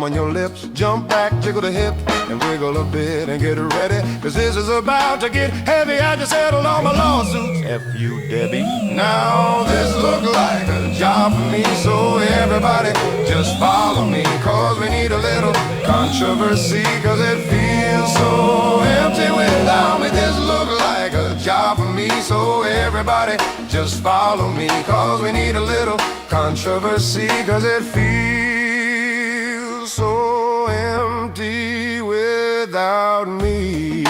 on your lips. Jump back, jiggle the hip, and wiggle a bit and get ready, cause this is about to get heavy. I just settled all my lawsuits. F you, Debbie. Now this look like a job for me, so everybody just follow me, cause we need a little controversy, cause it feels so empty without me. This look like a job for me, so everybody just follow me, cause we need a little controversy, cause it feels so empty without me.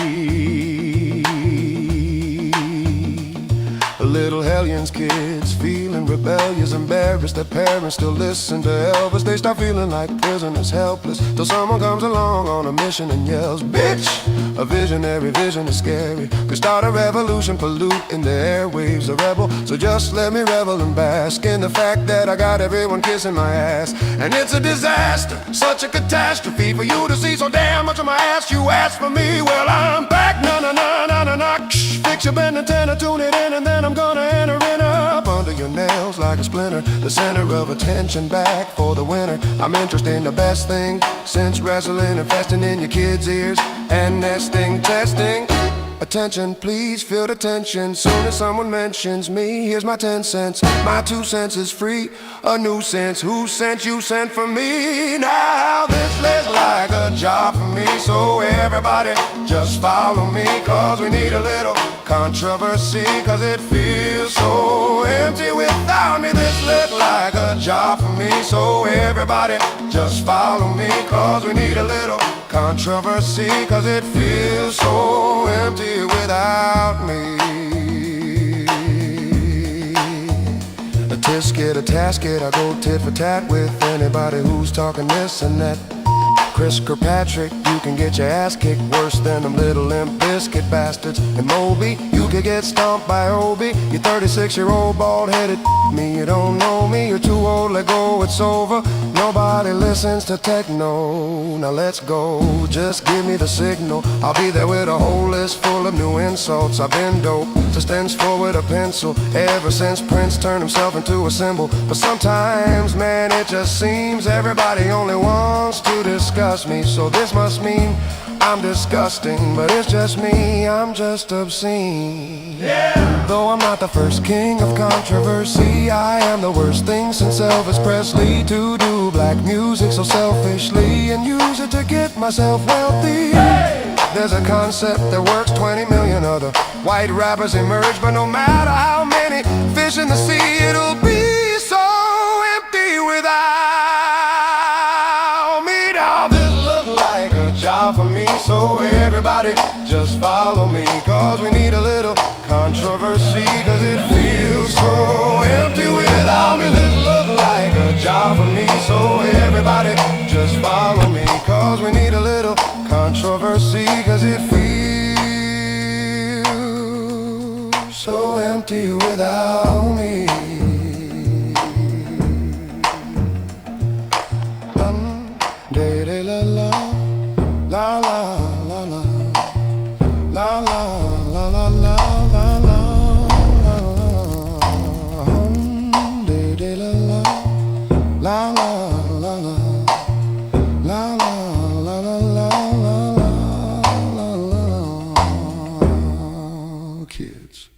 Little hellions, kids feeling rebellious, embarrassed that parents still listen to Elvis. They start feeling like prisoners, helpless, till someone comes along on a mission and yells, bitch! A visionary vision is scary, could start a revolution, polluting the airwaves, a rebel. So just let me revel and bask in the fact that I got everyone kissing my ass. And it's a disaster, such a catastrophe for you to see so damn much of my ass. You asked for me, well I'm back, na-na-na-na-na-na. Fix your bend antenna, tune it in, and then I'm gonna enter it up under your nails like a splinter. The center of attention, back for the winner. I'm interested in the best thing since wrestling and festing in your kids' ears and nesting, testing. Attention, please feel the tension. Soon as someone mentions me, here's my 10 cents. My 2 cents is free, a nuisance. Who sent you sent for me? Now this looks like a job for me, so everybody just follow me, cause we need a little controversy, cause it feels so empty without me. This looks like a job for me, so everybody just follow me, cause we need a little controversy, cause it feels so empty without me. A tisket, a tasket, I go tit for tat with anybody who's talking this and that. Chris Kirkpatrick, you can get your ass kicked worse than them little Limp Bizkit bastards. And Moby, you could get stomped by Obi. You 36-year-old bald-headed me, you don't know me, you're too old, let go, it's over. Nobody listens to techno, now let's go, just give me the signal. I'll be there with a whole list full of new insults. I've been dope, to stencil with a pencil, ever since Prince turned himself into a symbol. But sometimes, man, it just seems everybody only wants to discuss me. So this must mean I'm disgusting, but it's just me, I'm just obscene. Yeah. Though I'm not the first king of controversy, I am the worst thing since Elvis Presley to do black music so selfishly and use it to get myself wealthy. Hey. There's a concept that works, 20 million other white rappers emerge, but no matter how many fish in the sea, it'll be so empty without me. Now this looks like a job for me, so everybody just follow me, cause we need a little controversy, cause it feels so empty without me. This looks like a job for me, so everybody just follow me, cause we need a little controversy, cause it feels so empty without me. La la la la la la la la la la la la la la la kids.